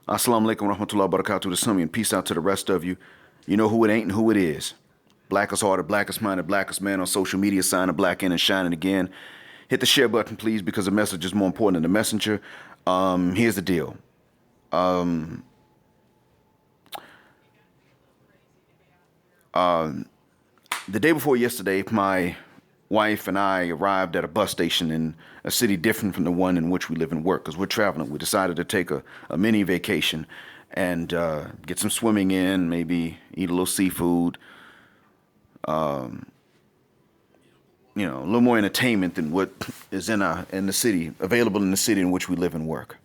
Assalamu alaikum wa rahmatullahi wa barakatuh to some and peace out to the rest of you. You know who it ain't and who it is. Blackest hearted, blackest minded, blackest man on social media, signing black in and shining again. Hit the share button, please, because the message is more important than the messenger. Here's the deal. The day before yesterday, my wife and I arrived at a bus station in a city different from the one in which we live and work because we're traveling. We decided to take a mini vacation and get some swimming in, maybe eat a little seafood, a little more entertainment than what is in the city, available in the city in which we live and work.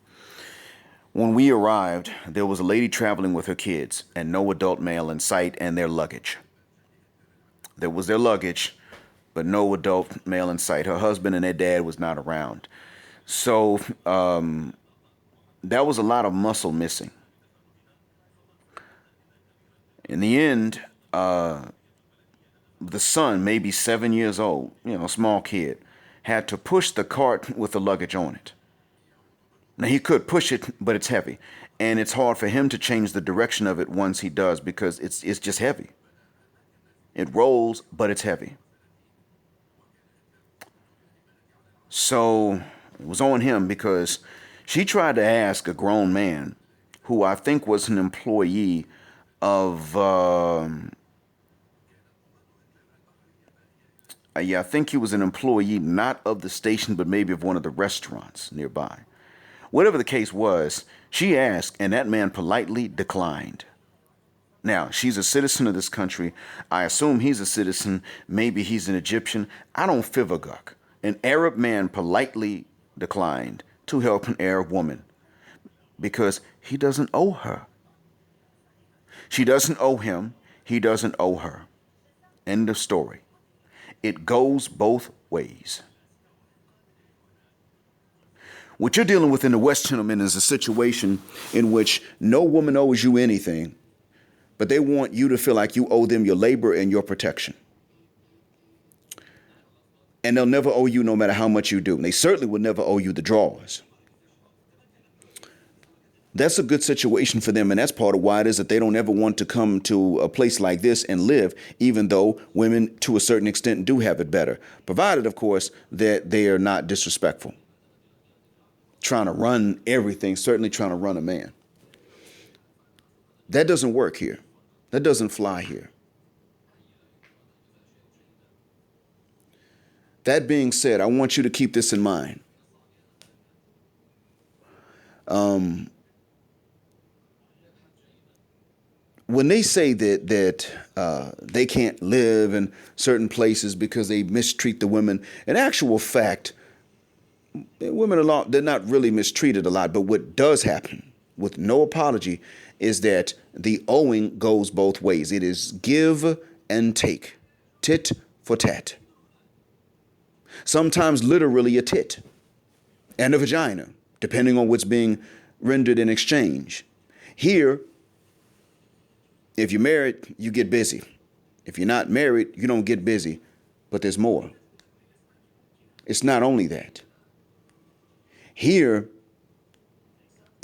When we arrived, there was a lady traveling with her kids and no adult male in sight and their luggage. There was their luggage, but no adult male in sight. Her husband and their dad was not around. So that was a lot of muscle missing. In the end, the son, maybe 7 years old, small kid, had to push the cart with the luggage on it. Now, he could push it, but it's heavy. And it's hard for him to change the direction of it once he does because it's just heavy. It rolls, but it's heavy. So it was on him because she tried to ask a grown man who I think was an employee of, I think he was an employee not of the station, but maybe of one of the restaurants nearby. Whatever the case was, she asked, and that man politely declined. Now, she's a citizen of this country. I assume he's a citizen. Maybe he's an Egyptian. I don't fivaguk. An Arab man politely declined to help an Arab woman because he doesn't owe her. She doesn't owe him. He doesn't owe her. End of story. It goes both ways. What you're dealing with in the West, gentlemen, is a situation in which no woman owes you anything, but they want you to feel like you owe them your labor and your protection. And they'll never owe you no matter how much you do. And they certainly will never owe you the drawers. That's a good situation for them, and that's part of why it is that they don't ever want to come to a place like this and live, even though women, to a certain extent, do have it better. Provided, of course, that they are not disrespectful. Trying to run everything, certainly trying to run a man. That doesn't work here. That doesn't fly here. That being said, I want you to keep this in mind. When they say that they can't live in certain places because they mistreat the women, in actual fact, women they're not really mistreated a lot. But what does happen, with no apology, is that the owing goes both ways. It is give and take, tit for tat. Sometimes literally a tit and a vagina, depending on what's being rendered in exchange. Here, if you're married, you get busy. If you're not married, you don't get busy, but there's more. It's not only that. Here,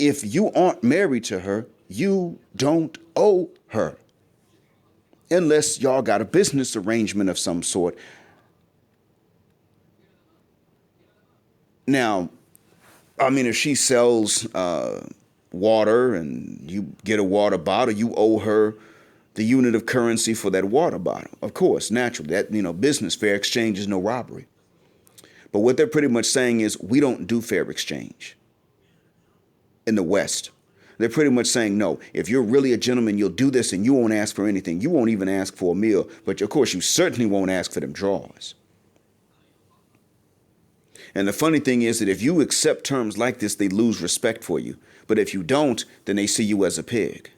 if you aren't married to her, you don't owe her. Unless y'all got a business arrangement of some sort. Now, I mean, if she sells water and you get a water bottle, you owe her the unit of currency for that water bottle. Of course, naturally, that, business, fair exchange is no robbery. But what they're pretty much saying is we don't do fair exchange in the West. They're pretty much saying, no, if you're really a gentleman, you'll do this and you won't ask for anything. You won't even ask for a meal. But of course, you certainly won't ask for them drawers. And the funny thing is that if you accept terms like this, they lose respect for you. But if you don't, then they see you as a pig.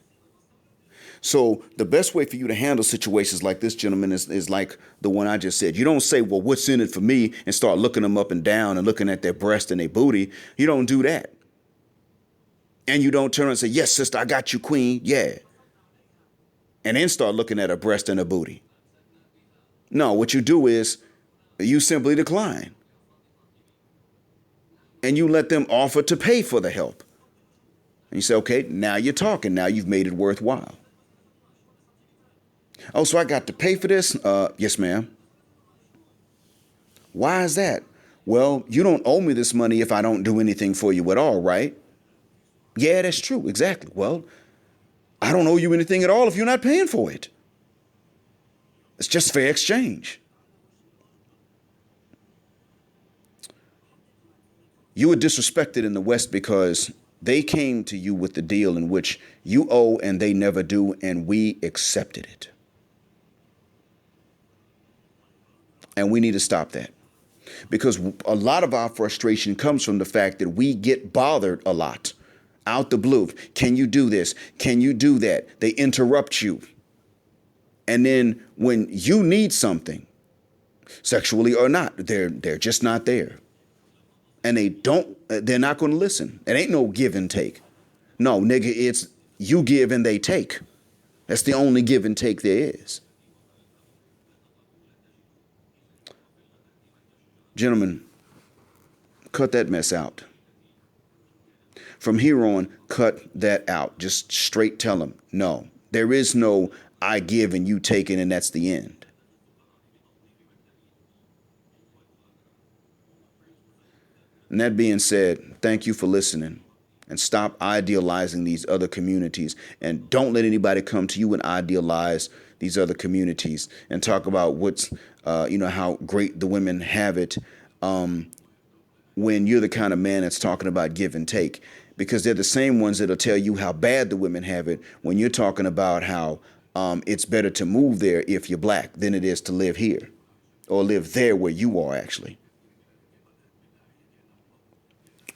So the best way for you to handle situations like this, gentlemen, is like the one I just said. You don't say, well, what's in it for me, and start looking them up and down and looking at their breast and their booty. You don't do that. And you don't turn around and say, yes, sister, I got you, queen. Yeah. And then start looking at her breast and her booty. No, what you do is you simply decline. And you let them offer to pay for the help. And you say, okay, now you're talking. Now you've made it worthwhile. Oh, so I got to pay for this? Yes, ma'am. Why is that? Well, you don't owe me this money if I don't do anything for you at all, right? Yeah, that's true. Exactly. Well, I don't owe you anything at all if you're not paying for it. It's just fair exchange. You were disrespected in the West because they came to you with the deal in which you owe and they never do, and we accepted it. And we need to stop that. Because a lot of our frustration comes from the fact that we get bothered a lot out the blue. Can you do this? Can you do that? They interrupt you. And then when you need something, sexually or not, they're just not there. And they're not going to listen. It ain't no give and take. No, nigga, it's you give and they take. That's the only give and take there is. Gentlemen, cut that mess out. From here on, cut that out. Just straight tell them, no, there is no I give and you take it and that's the end. And that being said, thank you for listening, and stop idealizing these other communities, and don't let anybody come to you and idealize these other communities and talk about what's, how great the women have it, when you're the kind of man that's talking about give and take, because they're the same ones that'll tell you how bad the women have it when you're talking about how it's better to move there if you're black than it is to live here or live there where you are actually.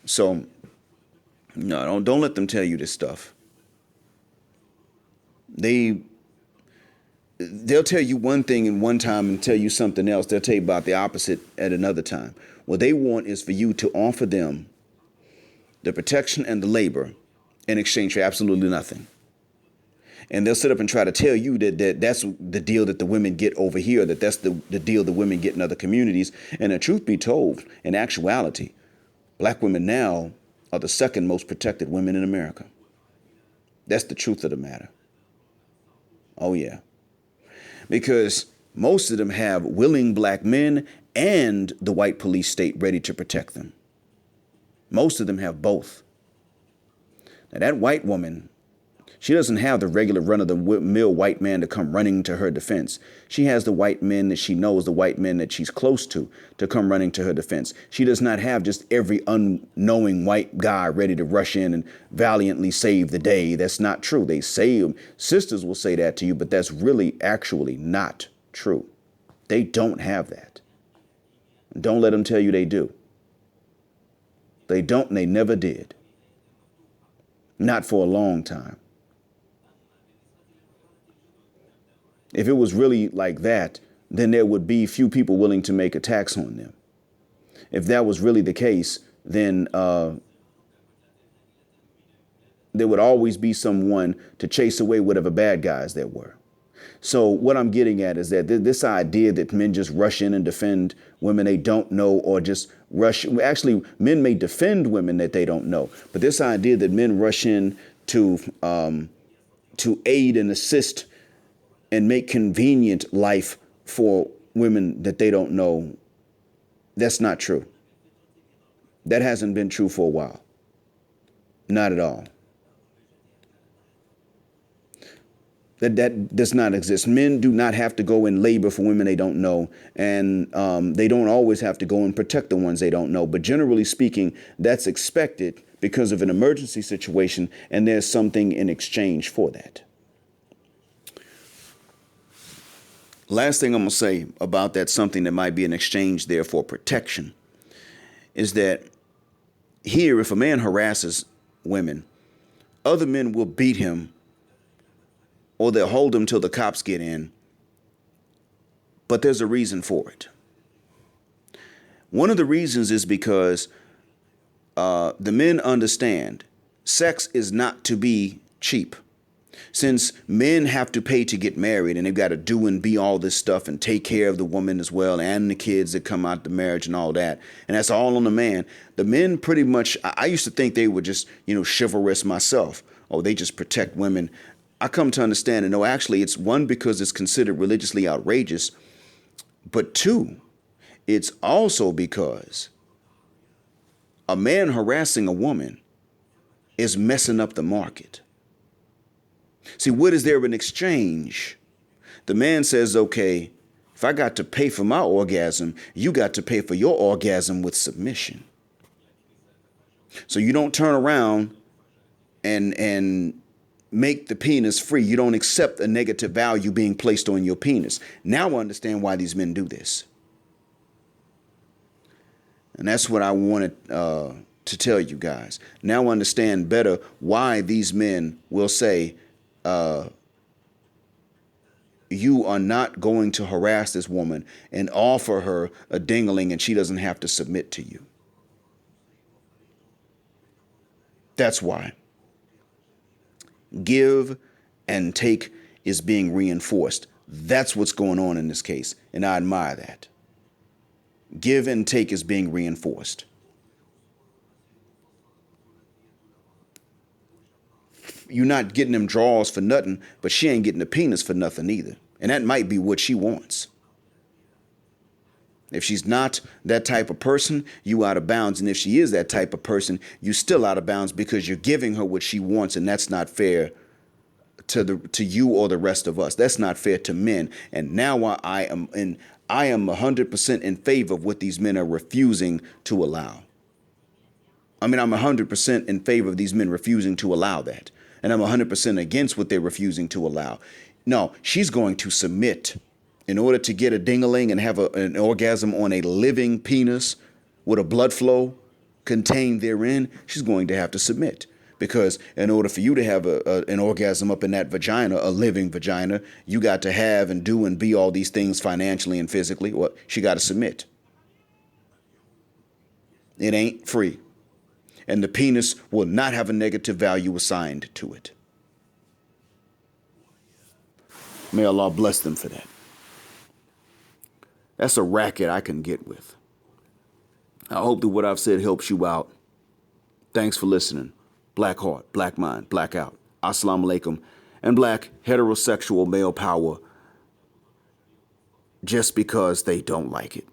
So, no, don't let them tell you this stuff. They'll tell you one thing in one time and tell you something else. They'll tell you about the opposite at another time. What they want is for you to offer them the protection and the labor in exchange for absolutely nothing. And they'll sit up and try to tell you that that's the deal that the women get over here, that's the deal the women get in other communities. And the truth be told, in actuality, black women now are the second most protected women in America. That's the truth of the matter. Oh, yeah. Because most of them have willing black men and the white police state ready to protect them. Most of them have both. Now, that white woman, she doesn't have the regular run-of-the-mill white man to come running to her defense. She has the white men that she knows, the white men that she's close to come running to her defense. She does not have just every unknowing white guy ready to rush in and valiantly save the day. That's not true. They say, sisters will say that to you, but that's really actually not true. They don't have that. Don't let them tell you they do. They don't, and they never did. Not for a long time. If it was really like that, then there would be few people willing to make attacks on them. If that was really the case, then there would always be someone to chase away whatever bad guys there were. So what I'm getting at is that this idea that men just rush in and defend women they don't know, or just rush. Actually, men may defend women that they don't know. But this idea that men rush in to aid and assist and make convenient life for women that they don't know, that's not true. That hasn't been true for a while. Not at all. That does not exist. Men do not have to go and labor for women they don't know, and they don't always have to go and protect the ones they don't know. But generally speaking, that's expected because of an emergency situation, and there's something in exchange for that. Last thing I'm going to say about that, something that might be an exchange there for protection, is that here, if a man harasses women, other men will beat him, or they'll hold him till the cops get in. But there's a reason for it. One of the reasons is because the men understand sex is not to be cheap. Since men have to pay to get married and they've got to do and be all this stuff and take care of the woman as well and the kids that come out the marriage and all that, and that's all on the man. The men pretty much, I used to think they were just, chivalrous myself. Oh, they just protect women. I come to understand and no, actually it's one, because it's considered religiously outrageous, but two, it's also because a man harassing a woman is messing up the market. See, what is there in exchange? The man says, okay, if I got to pay for my orgasm, you got to pay for your orgasm with submission. So you don't turn around and make the penis free. You don't accept a negative value being placed on your penis. Now I understand why these men do this. And that's what I wanted to tell you guys. Now I understand better why these men will say, you are not going to harass this woman and offer her a dingling and she doesn't have to submit to you. That's why. Give and take is being reinforced. That's what's going on in this case, and I admire that. Give and take is being reinforced. You're not getting them draws for nothing, but she ain't getting the penis for nothing either. And that might be what she wants. If she's not that type of person, you out of bounds. And if she is that type of person, you still out of bounds because you're giving her what she wants, and that's not fair to you or the rest of us. That's not fair to men. And now I am 100% in favor of what these men are refusing to allow. I'm 100% in favor of these men refusing to allow that. And I'm 100% against what they're refusing to allow. No, she's going to submit in order to get a ding-a-ling and have an orgasm on a living penis with a blood flow contained therein. She's going to have to submit, because in order for you to have an orgasm up in that vagina, a living vagina, you got to have and do and be all these things financially and physically. Well, she got to submit. It ain't free. And the penis will not have a negative value assigned to it. May Allah bless them for that. That's a racket I can get with. I hope that what I've said helps you out. Thanks for listening. Black heart, black mind, black out. Assalamu alaikum. And black heterosexual male power, just because they don't like it.